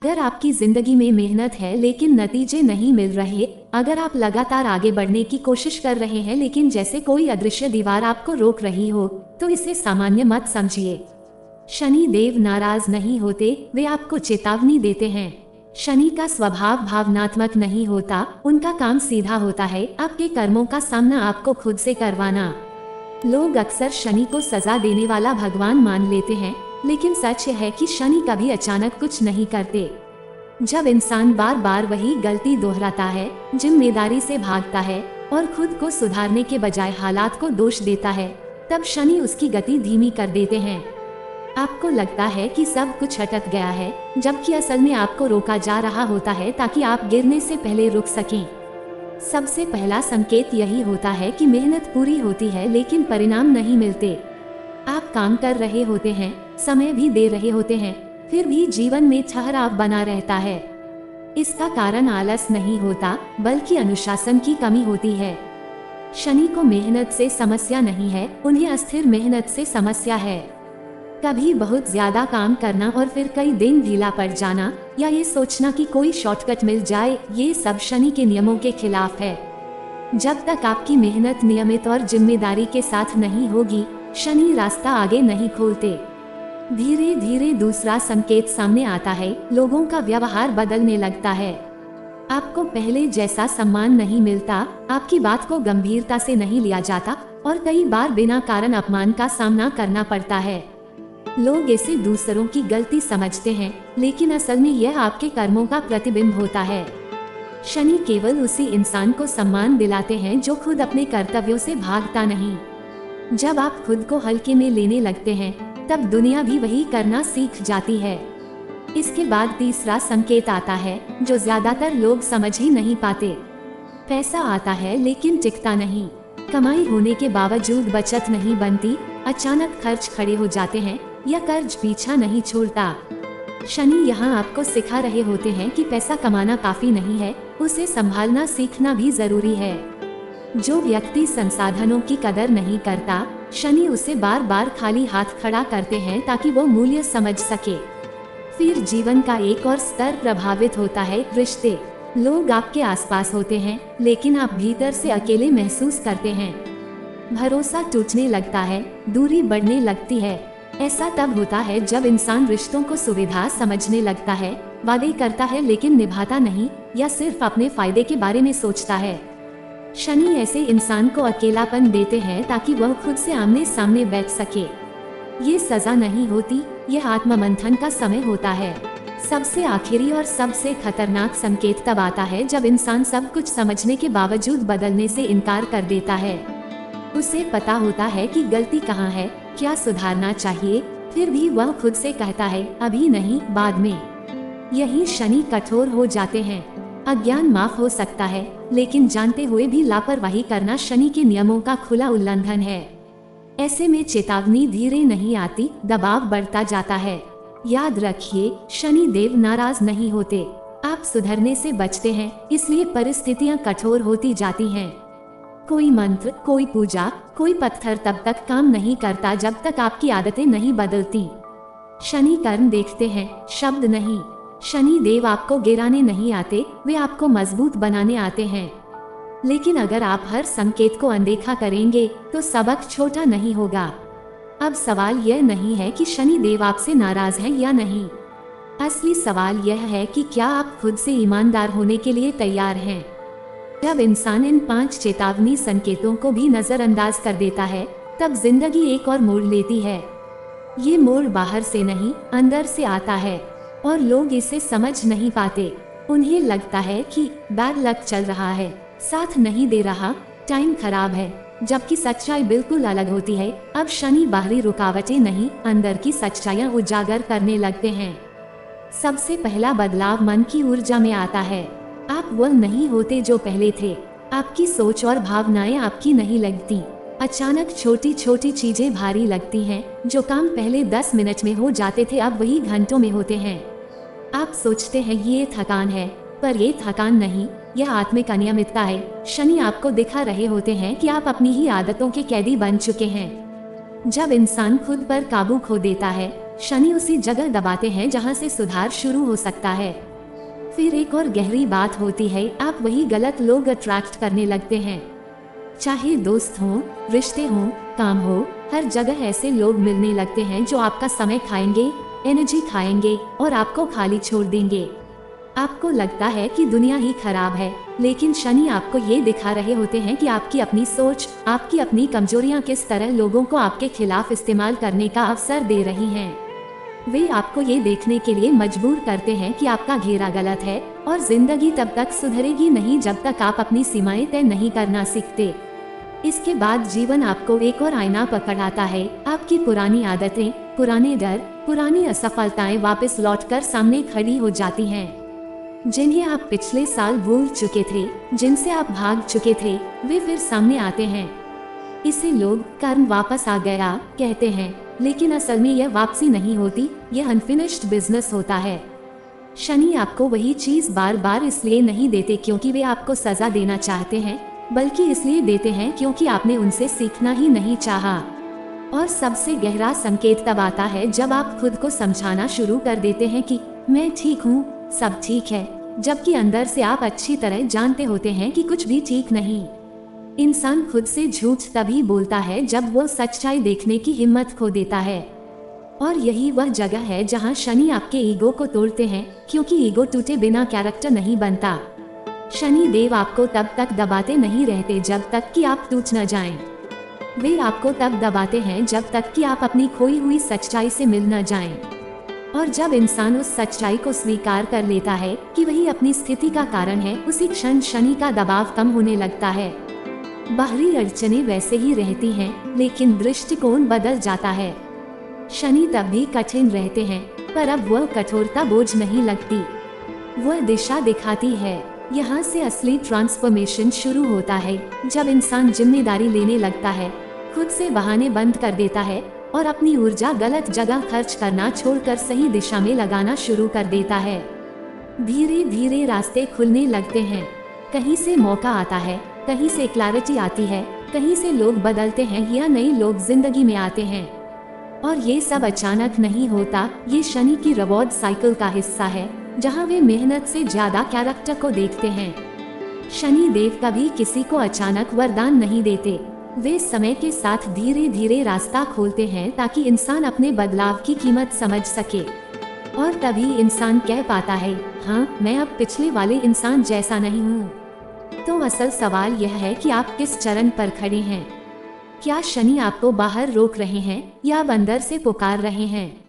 अगर आपकी जिंदगी में मेहनत है लेकिन नतीजे नहीं मिल रहे, अगर आप लगातार आगे बढ़ने की कोशिश कर रहे हैं लेकिन जैसे कोई अदृश्य दीवार आपको रोक रही हो, तो इसे सामान्य मत समझिए। शनि देव नाराज नहीं होते, वे आपको चेतावनी देते हैं। शनि का स्वभाव भावनात्मक नहीं होता, उनका काम सीधा होता है, आपके कर्मों का सामना आपको खुद से करवाना। लोग अक्सर शनि को सजा देने वाला भगवान मान लेते हैं, लेकिन सच है कि शनि कभी अचानक कुछ नहीं करते। जब इंसान बार बार वही गलती दोहराता है, जिम्मेदारी से भागता है और खुद को सुधारने के बजाय हालात को दोष देता है, तब शनि उसकी गति धीमी कर देते हैं। आपको लगता है कि सब कुछ अटक गया है, जबकि असल में आपको रोका जा रहा होता है ताकि आप गिरने से पहले रुक सकें। सबसे पहला संकेत यही होता है कि मेहनत पूरी होती है लेकिन परिणाम नहीं मिलते। आप काम कर रहे होते हैं, समय भी दे रहे होते हैं, फिर भी जीवन में ठहराव बना रहता है। इसका कारण आलस नहीं होता, बल्कि अनुशासन की कमी होती है। शनि को मेहनत से समस्या नहीं है, उन्हें अस्थिर मेहनत से समस्या है। कभी बहुत ज्यादा काम करना और फिर कई दिन ढीला पड़ जाना, या ये सोचना कि कोई शॉर्टकट मिल जाए, ये सब शनि के नियमों के खिलाफ है। जब तक आपकी मेहनत नियमित और जिम्मेदारी के साथ नहीं होगी, शनि रास्ता आगे नहीं खोलते। धीरे धीरे दूसरा संकेत सामने आता है, लोगों का व्यवहार बदलने लगता है। आपको पहले जैसा सम्मान नहीं मिलता, आपकी बात को गंभीरता से नहीं लिया जाता और कई बार बिना कारण अपमान का सामना करना पड़ता है। लोग इसे दूसरों की गलती समझते हैं, लेकिन असल में यह आपके कर्मों का प्रतिबिंब होता है। शनि केवल उसी इंसान को सम्मान दिलाते हैं जो खुद अपने कर्तव्यों से भागता नहीं। जब आप खुद को हल्के में लेने लगते हैं, तब दुनिया भी वही करना सीख जाती है। इसके बाद तीसरा संकेत आता है, जो ज्यादातर लोग समझ ही नहीं पाते। पैसा आता है लेकिन टिकता नहीं। कमाई होने के बावजूद बचत नहीं बनती, अचानक खर्च खड़े हो जाते हैं या कर्ज पीछा नहीं छोड़ता। शनि यहाँ आपको सिखा रहे होते हैं कि पैसा कमाना काफी नहीं है, उसे संभालना सीखना भी जरूरी है। जो व्यक्ति संसाधनों की कदर नहीं करता, शनि उसे बार बार खाली हाथ खड़ा करते हैं ताकि वो मूल्य समझ सके। फिर जीवन का एक और स्तर प्रभावित होता है, रिश्ते। लोग आपके आसपास होते हैं, लेकिन आप भीतर से अकेले महसूस करते हैं। भरोसा टूटने लगता है, दूरी बढ़ने लगती है। ऐसा तब होता है जब इंसान रिश्तों को सुविधा समझने लगता है, वादे करता है लेकिन निभाता नहीं, या सिर्फ अपने फायदे के बारे में सोचता है। शनि ऐसे इंसान को अकेलापन देते हैं ताकि वह खुद से आमने सामने बैठ सके। ये सजा नहीं होती, यह आत्ममंथन का समय होता है। सबसे आखिरी और सबसे खतरनाक संकेत तब आता है जब इंसान सब कुछ समझने के बावजूद बदलने से इनकार कर देता है। उसे पता होता है कि गलती कहाँ है, क्या सुधारना चाहिए, फिर भी वह खुद से कहता है, अभी नहीं, बाद में। यही शनि कठोर हो जाते हैं। अज्ञान माफ हो सकता है, लेकिन जानते हुए भी लापरवाही करना शनि के नियमों का खुला उल्लंघन है। ऐसे में चेतावनी धीरे नहीं आती, दबाव बढ़ता जाता है। याद रखिए, शनि देव नाराज नहीं होते, आप सुधरने से बचते हैं, इसलिए परिस्थितियां कठोर होती जाती हैं। कोई मंत्र, कोई पूजा, कोई पत्थर तब तक काम नहीं करता जब तक आपकी आदतें नहीं बदलती। शनि कर्म देखते हैं, शब्द नहीं। शनि देव आपको गिराने नहीं आते, वे आपको मजबूत बनाने आते हैं। लेकिन अगर आप हर संकेत को अनदेखा करेंगे, तो सबक छोटा नहीं होगा। अब सवाल यह नहीं है कि शनि देव आपसे नाराज हैं या नहीं। असली सवाल यह है कि क्या आप खुद से ईमानदार होने के लिए तैयार हैं। जब इंसान इन 5 चेतावनी संकेतों को भी नजरअंदाज कर देता है, तब जिंदगी एक और मोड़ लेती है। ये मोड़ बाहर से नहीं, अंदर से आता है, और लोग इसे समझ नहीं पाते। उन्हें लगता है कि बैड लक चल रहा है, साथ नहीं दे रहा, टाइम खराब है, जबकि सच्चाई बिल्कुल अलग होती है। अब शनि बाहरी रुकावटें नहीं, अंदर की सच्चाइयां उजागर करने लगते हैं। सबसे पहला बदलाव मन की ऊर्जा में आता है। आप वह नहीं होते जो पहले थे। आपकी सोच और भावनाएं आपकी नहीं लगती। अचानक छोटी छोटी चीजें भारी लगती हैं, जो काम पहले 10 मिनट में हो जाते थे अब वही घंटों में होते हैं। आप सोचते हैं ये थकान है, पर ये थकान नहीं, यह आत्मिक अनियमितता है। शनि आपको दिखा रहे होते हैं कि आप अपनी ही आदतों के कैदी बन चुके हैं। जब इंसान खुद पर काबू खो देता है, शनि उसी जगह दबाते हैं जहां से सुधार शुरू हो सकता है। फिर एक और गहरी बात होती है, आप वही गलत लोग अट्रैक्ट करने लगते हैं। चाहे दोस्त हो, रिश्ते हो, काम हो, हर जगह ऐसे लोग मिलने लगते हैं जो आपका समय खाएंगे, एनर्जी खाएंगे और आपको खाली छोड़ देंगे। आपको लगता है कि दुनिया ही खराब है, लेकिन शनि आपको ये दिखा रहे होते हैं कि आपकी अपनी सोच, आपकी अपनी कमजोरियां किस तरह लोगों को आपके खिलाफ इस्तेमाल करने का अवसर दे रही हैं। वे आपको ये देखने के लिए मजबूर करते हैं कि आपका घेरा गलत है और जिंदगी तब तक सुधरेगी नहीं जब तक आप अपनी सीमाएं तय नहीं करना सीखते। इसके बाद जीवन आपको एक और आईना पकड़ाता है। आपकी पुरानी आदतें, पुराने डर, पुरानी असफलताएं वापस लौटकर सामने खड़ी हो जाती हैं। जिन्हें आप पिछले साल भूल चुके थे, जिनसे आप भाग चुके थे, वे फिर सामने आते हैं। इसे लोग कर्म वापस आ गया कहते हैं, लेकिन असल में यह वापसी नहीं होती, यह अनफिनिश्ड बिजनेस होता है। शनि आपको वही चीज बार बार इसलिए नहीं देते क्योंकि वे आपको सजा देना चाहते हैं, बल्कि इसलिए देते हैं क्योंकि आपने उनसे सीखना ही नहीं चाहा। और सबसे गहरा संकेत तब आता है जब आप खुद को समझाना शुरू कर देते हैं कि मैं ठीक हूँ, सब ठीक है, जबकि अंदर से आप अच्छी तरह जानते होते हैं कि कुछ भी ठीक नहीं। इंसान खुद से झूठ तभी बोलता है जब वो सच्चाई देखने की हिम्मत खो देता है। और यही वह जगह है जहां शनि आपके ईगो को तोड़ते हैं, क्योंकि ईगो टूटे बिना कैरेक्टर नहीं बनता। शनि देव आपको तब तक दबाते नहीं रहते जब तक कि आप टूट न जाएं। वे आपको तब दबाते हैं जब तक कि आप अपनी खोई हुई सच्चाई से मिल न जाएं। और जब इंसान उस सच्चाई को स्वीकार कर लेता है कि वही अपनी स्थिति का कारण है, उसी क्षण शनि का दबाव कम होने लगता है। बाहरी अड़चनें वैसे ही रहती हैं, लेकिन दृष्टिकोण बदल जाता है। शनि तब भी कठिन रहते हैं, पर अब वह कठोरता बोझ नहीं लगती, वह दिशा दिखाती है। यहाँ से असली ट्रांसफॉर्मेशन शुरू होता है, जब इंसान जिम्मेदारी लेने लगता है, खुद से बहाने बंद कर देता है और अपनी ऊर्जा गलत जगह खर्च करना छोड़कर सही दिशा में लगाना शुरू कर देता है। धीरे धीरे रास्ते खुलने लगते हैं, कहीं से मौका आता है, कहीं से क्लैरिटी आती है, कहीं से लोग बदलते हैं या नए लोग जिंदगी में आते हैं। और ये सब अचानक नहीं होता, ये शनि की रिवॉर्ड साइकिल का हिस्सा है, जहाँ वे मेहनत से ज्यादा कैरेक्टर को देखते हैं। शनि देव कभी किसी को अचानक वरदान नहीं देते, वे समय के साथ धीरे धीरे रास्ता खोलते हैं ताकि इंसान अपने बदलाव की कीमत समझ सके। और तभी इंसान कह पाता है, हाँ, मैं अब पिछले वाले इंसान जैसा नहीं हूँ। तो असल सवाल यह है कि आप किस चरण पर खड़े हैं। क्या शनि आपको बाहर रोक रहे हैं या अब अंदर से पुकार रहे हैं?